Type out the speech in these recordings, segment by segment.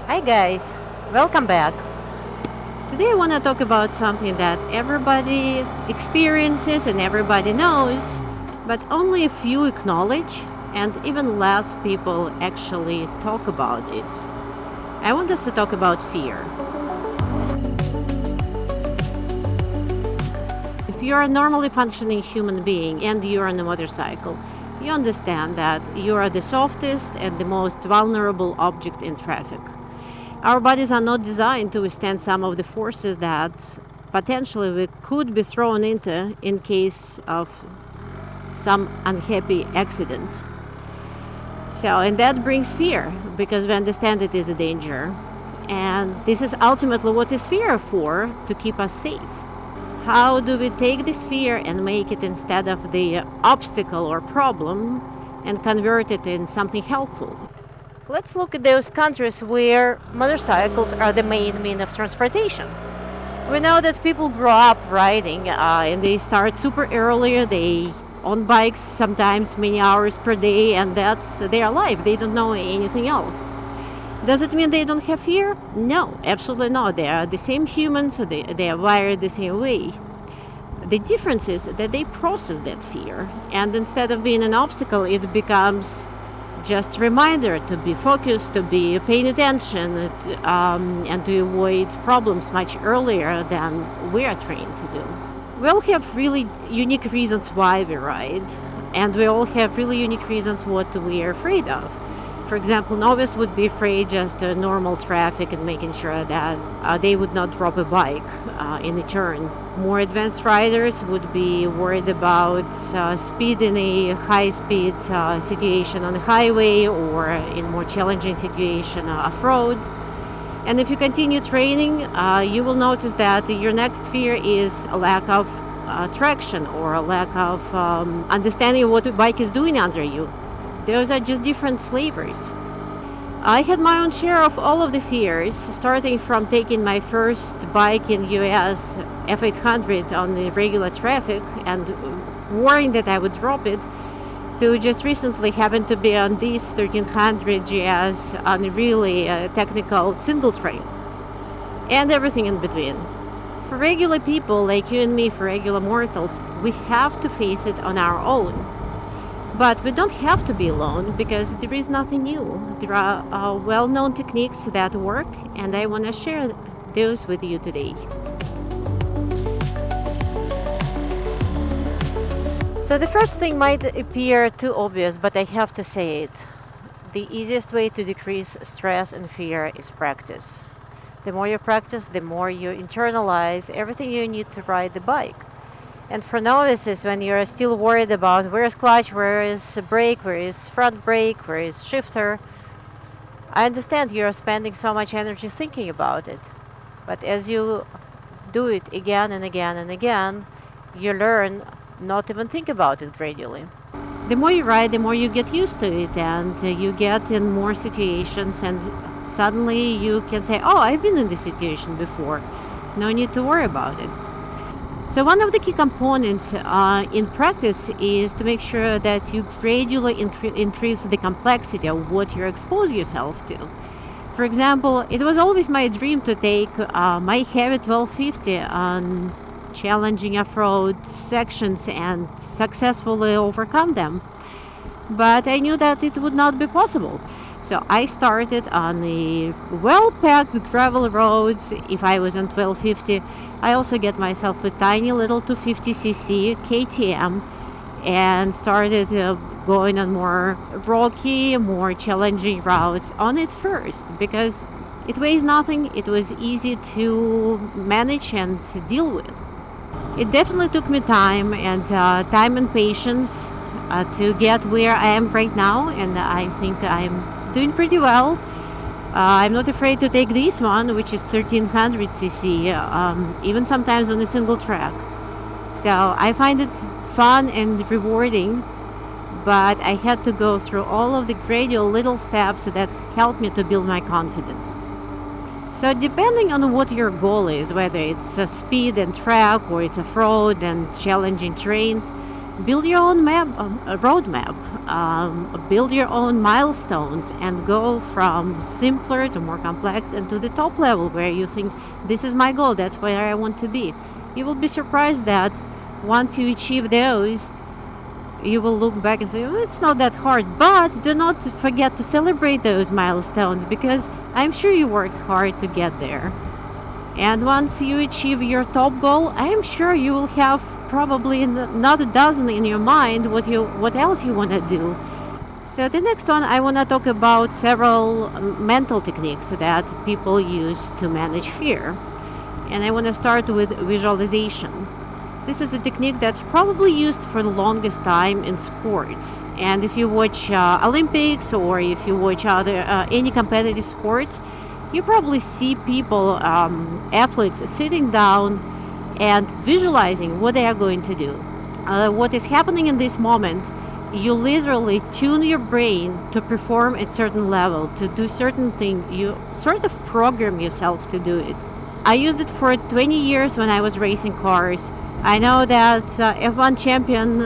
Hi guys, welcome back. Today I want to talk about something that everybody experiences and everybody knows, but only a few acknowledge, and even less people actually talk about this. I want us to talk about fear. If you're a normally functioning human being and you're on a motorcycle, you understand that you are the softest and the most vulnerable object in traffic. Our bodies are not designed to withstand some of the forces that potentially we could be thrown into in case of some unhappy accidents. And that brings fear because we understand it is a danger. And this is ultimately what is fear for, to keep us safe. How do we take this fear and make it, instead of the obstacle or problem, and convert it in something helpful? Let's look at those countries where motorcycles are the main mean of transportation. We know that people grow up riding and they start super early. They on bikes sometimes many hours per day, and that's their life. They don't know anything else. Does it mean they don't have fear? No, absolutely not. They are the same humans, they are wired the same way. The difference is that they process that fear, and instead of being an obstacle, it becomes just a reminder to be focused, to be paying attention, and to avoid problems much earlier than we are trained to do. We all have really unique reasons why we ride, and we all have really unique reasons what we are afraid of. For example, novice would be afraid just normal traffic and making sure that they would not drop a bike in a turn. More advanced riders would be worried about speed in a high-speed situation on the highway, or in more challenging situation off-road. And if you continue training, you will notice that your next fear is a lack of traction, or a lack of understanding of what the bike is doing under you. Those are just different flavors. I had my own share of all of the fears, starting from taking my first bike in US F800 on the regular traffic and worrying that I would drop it, to just recently happen to be on this 1300 GS on a really technical single trail, and everything in between. For regular people like you and me, for regular mortals, we have to face it on our own. But we don't have to be alone, because there is nothing new. There are well-known techniques that work, and I want to share those with you today. So the first thing might appear too obvious, but I have to say it. The easiest way to decrease stress and fear is practice. The more you practice, the more you internalize everything you need to ride the bike. And for novices, when you're still worried about where is clutch, where is brake, where is front brake, where is shifter, I understand you're spending so much energy thinking about it. But as you do it again and again and again, you learn not even think about it gradually. The more you ride, the more you get used to it, and you get in more situations, and suddenly you can say, oh, I've been in this situation before. No need to worry about it. So one of the key components in practice is to make sure that you gradually increase the complexity of what you expose yourself to. For example, it was always my dream to take my heavy 1250 on challenging off-road sections and successfully overcome them. But I knew that it would not be possible. So I started on the well-packed gravel roads. If I was on 1250, I also get myself a tiny little 250cc KTM and started going on more rocky, more challenging routes on it first, because it weighs nothing. It was easy to manage and to deal with. It definitely took me time and patience to get where I am right now, and I think I'm doing pretty well. I'm not afraid to take this one, which is 1300cc, even sometimes on a single track. So I find it fun and rewarding, but I had to go through all of the gradual little steps that helped me to build my confidence. So depending on what your goal is, whether it's speed and track, or it's off-road and challenging terrains, Build your own map, a roadmap. Build your own milestones and go from simpler to more complex and to the top level where you think this is my goal, that's where I want to be. You will be surprised that once you achieve those, you will look back and say, oh, it's not that hard. But do not forget to celebrate those milestones, because I'm sure you worked hard to get there. And once you achieve your top goal, I am sure you will have probably another dozen in your mind what else you want to do. So the next one, I want to talk about several mental techniques that people use to manage fear. And I want to start with visualization. This is a technique that's probably used for the longest time in sports. And if you watch Olympics, or if you watch any competitive sports, you probably see people, athletes, sitting down and visualizing what they are going to do. What is happening in this moment, you literally tune your brain to perform at certain level, to do certain thing. You sort of program yourself to do it. I used it for 20 years when I was racing cars. I know that F1 champion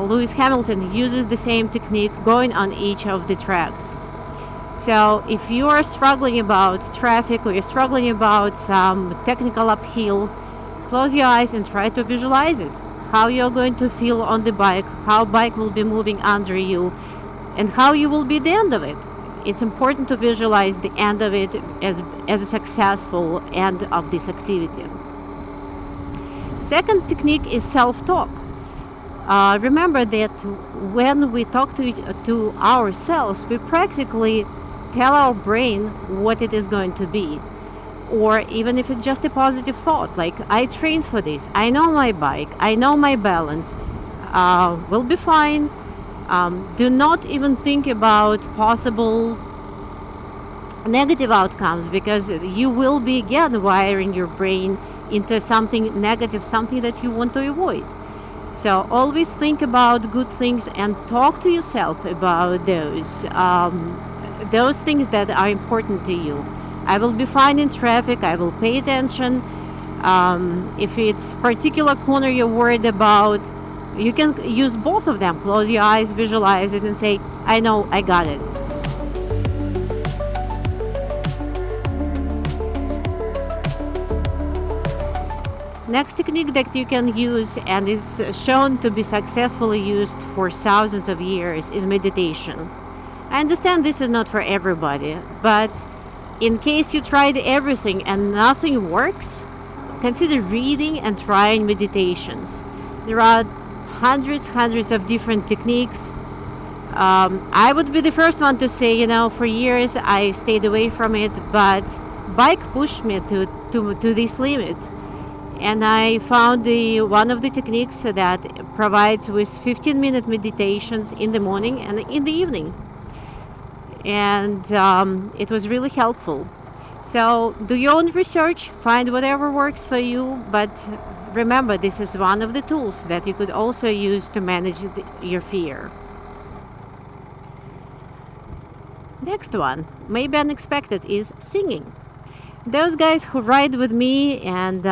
Lewis Hamilton uses the same technique going on each of the tracks. So if you are struggling about traffic, or you're struggling about some technical uphill, close your eyes and try to visualize it. How you're going to feel on the bike, how bike will be moving under you, and how you will be at the end of it. It's important to visualize the end of it as a successful end of this activity. Second technique is self-talk. Remember that when we talk to ourselves, we practically tell our brain what it is going to be. Or even if it's just a positive thought, like, I trained for this, I know my bike, I know my balance, we'll be fine. Do not even think about possible negative outcomes, because you will be again wiring your brain into something negative, something that you want to avoid. So always think about good things and talk to yourself about those things that are important to you. I will be fine in traffic, I will pay attention. If it's particular corner you're worried about, you can use both of them. Close your eyes, visualize it, and say, I know, I got it. Next technique that you can use, and is shown to be successfully used for thousands of years, is meditation. I understand this is not for everybody, but in case you tried everything and nothing works, consider reading and trying meditations. There are hundreds of different techniques. I would be the first one to say, for years I stayed away from it, but bike pushed me to this limit. And I found one of the techniques that provides with 15-minute meditations in the morning and in the evening. And it was really helpful. So do your own research, find whatever works for you, but remember, this is one of the tools that you could also use to manage your fear. Next one, maybe unexpected, is singing. Those guys who ride with me and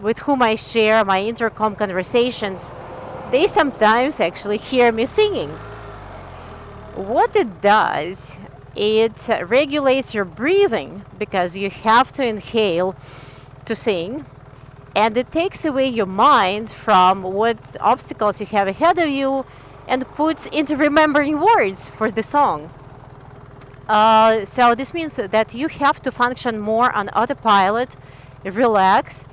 with whom I share my intercom conversations, they sometimes actually hear me singing. What it does, it regulates your breathing, because you have to inhale to sing, and it takes away your mind from what obstacles you have ahead of you and puts into remembering words for the song. So this means that you have to function more on autopilot, relax,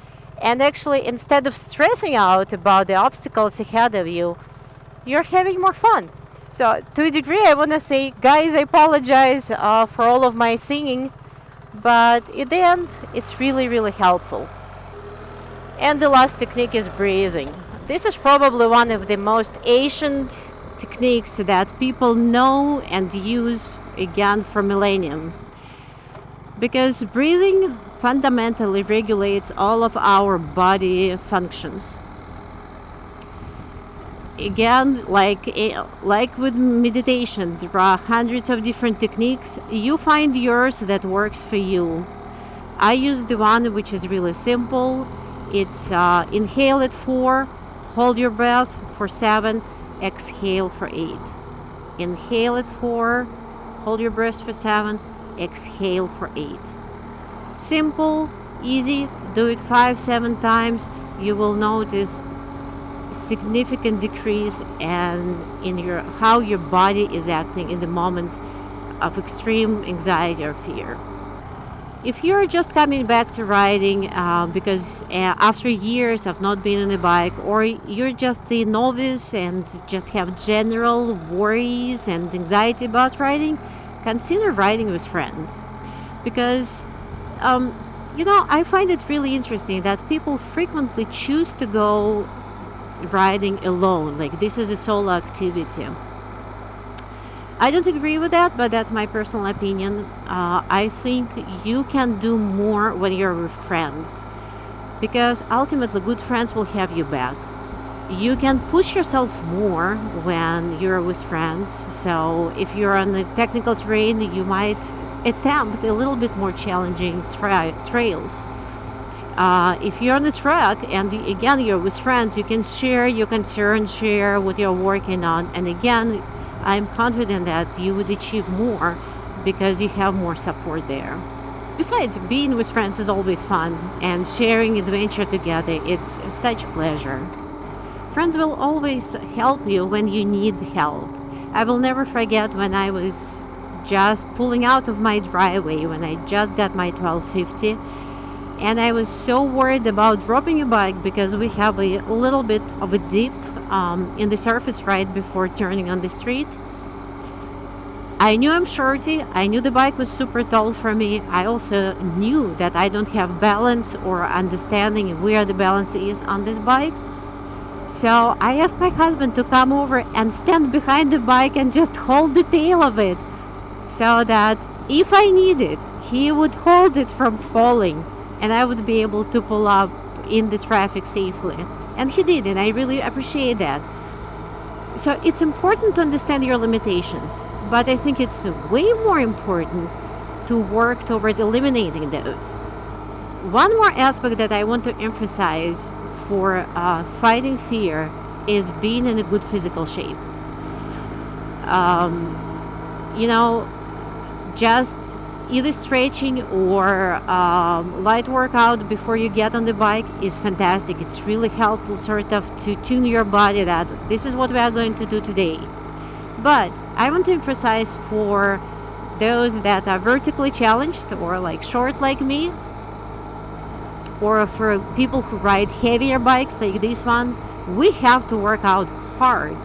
and actually, instead of stressing out about the obstacles ahead of you, you're having more fun. So to a degree, I want to say, guys, I apologize for all of my singing, but in the end, it's really helpful. And the last technique is breathing. This is probably one of the most ancient techniques that people know and use again for millennium, because breathing fundamentally regulates all of our body functions. Again, like with meditation, there are hundreds of different techniques. You find yours that works for you. I use the one which is really simple. It's inhale at 4, Hold your breath for 7, exhale for 8. Inhale at 4, hold your breath for 7, exhale for 8. Simple, easy, do it 5-7 times. You will notice significant decrease and in your how your body is acting in the moment of extreme anxiety or fear. If you're just coming back to riding because after years of not being on a bike, or you're just a novice and just have general worries and anxiety about riding, consider riding with friends. Because, I find it really interesting that people frequently choose to go riding alone. Like, this is a solo activity. I don't agree with that, but that's my personal opinion. I think you can do more when you're with friends, because ultimately good friends will have you back. You can push yourself more when you're with friends. So if you're on the technical terrain, you might attempt a little bit more challenging trails. If you're on the track and again you're with friends, you can share your concerns, share what you're working on, and again, I'm confident that you would achieve more because you have more support there. Besides, being with friends is always fun, and sharing adventure together, it's such pleasure. Friends will always help you when you need help. I will never forget when I was just pulling out of my driveway when I just got my 1250, and I was so worried about dropping a bike because we have a little bit of a dip in the surface right before turning on the street. I knew I'm shorty. I knew the bike was super tall for me. I also knew that I don't have balance or understanding where the balance is on this bike. So I asked my husband to come over and stand behind the bike and just hold the tail of it, so that if I need it, he would hold it from falling and I would be able to pull up in the traffic safely. And he did, and I really appreciate that. So it's important to understand your limitations, but I think it's way more important to work toward eliminating those. One more aspect that I want to emphasize for fighting fear is being in a good physical shape. Just either stretching or light workout before you get on the bike is fantastic. It's really helpful sort of to tune your body that this is what we are going to do today. But I want to emphasize for those that are vertically challenged or like short like me, or for people who ride heavier bikes like this one, we have to work out hard,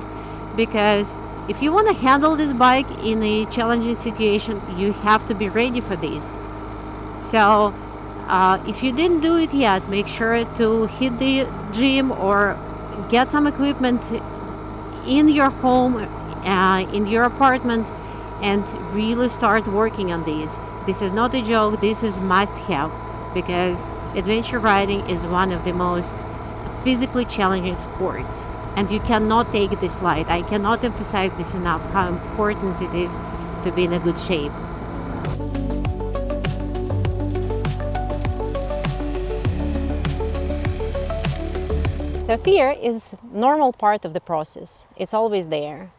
because if you want to handle this bike in a challenging situation, you have to be ready for this. So if you didn't do it yet, make sure to hit the gym or get some equipment in your home, in your apartment, and really start working on these. This is not a joke, this is must have, because adventure riding is one of the most physically challenging sports. And you cannot take this light. I cannot emphasize this enough, how important it is to be in a good shape. So fear is a normal part of the process. It's always there.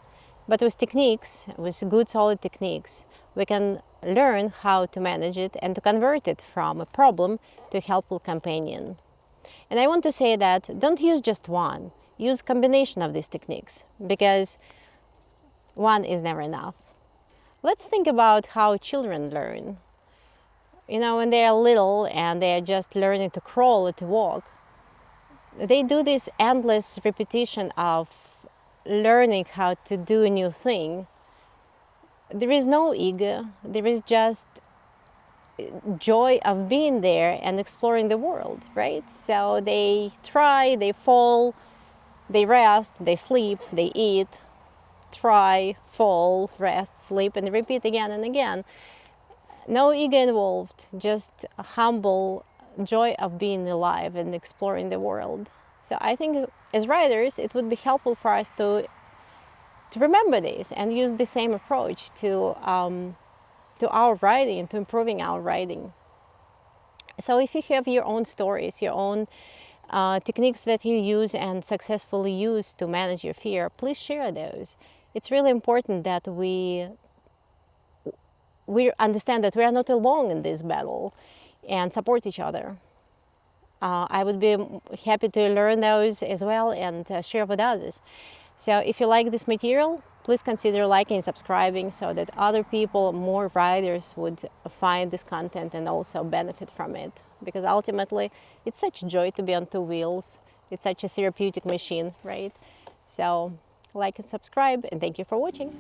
But with techniques, with good solid techniques, we can learn how to manage it and to convert it from a problem to a helpful companion. And I want to say that don't use just one. Use a combination of these techniques, because one is never enough. Let's think about how children learn. When they are little and they are just learning to crawl or to walk, they do this endless repetition of learning how to do a new thing. There is no ego, there is just joy of being there and exploring the world, right? So they try, they fall, they rest, they sleep, they eat, try, fall, rest, sleep, and repeat again and again. No ego involved, just a humble joy of being alive and exploring the world. So I think as riders, it would be helpful for us to remember this and use the same approach to our riding, to improving our riding. So if you have your own stories, your own techniques that you use and successfully use to manage your fear, please share those. It's really important that we understand that we are not alone in this battle and support each other. I would be happy to learn those as well and share with others. So if you like this material, please consider liking and subscribing so that other people, more riders, would find this content and also benefit from it. Because ultimately, it's such joy to be on two wheels. It's such a therapeutic machine, right? So like and subscribe, and thank you for watching.